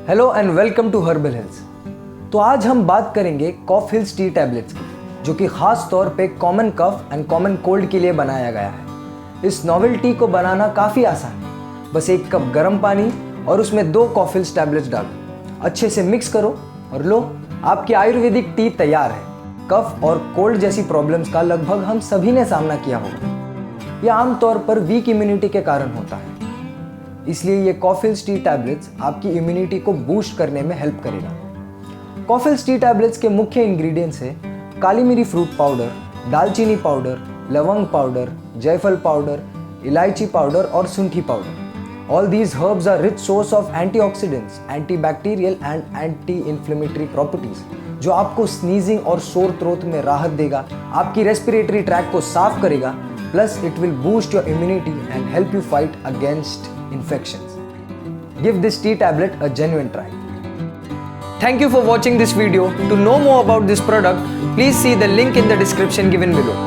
Hello and welcome to herbal hills. तो आज हम बात करेंगे कॉफ हिल्स टी टैबलेट्स की, जो कि खास तौर पे common cough and common cold के लिए बनाया गया है। इस नॉवेल टी को बनाना काफ़ी आसान है। बस 1 कप गर्म पानी और उसमें 2 कॉफ हिल्स टैबलेट्स डालो, अच्छे से मिक्स करो और लो, आपकी आयुर्वेदिक टी तैयार है। कफ और कोल्ड जैसी प्रॉब्लम्स का लगभग हम सभी ने सामना किया होगा। यह आमतौर पर वीक इम्यूनिटी के कारण होता है, इसलिए ये कॉफ हिल्स टी टैबलेट्स आपकी इम्यूनिटी को बूस्ट करने में हेल्प करेगा। कॉफ हिल्स टी टैबलेट्स के मुख्य इंग्रेडिएंट्स है काली मिरी फ्रूट पाउडर, दालचीनी पाउडर, लवंग पाउडर, जायफल पाउडर, इलायची पाउडर और सुंठी powder. All these herbs are rich source of antioxidants, antibacterial and anti inflammatory properties, जो आपको स्नीजिंग और शोर थ्रोट में राहत देगा, आपकी रेस्पिरेटरी ट्रैक को साफ करेगा, plus it will boost your immunity and help you fight against infections. Give this tea tablet a genuine try. Thank you for watching this video. To know more about this product, please see the link in the description given below.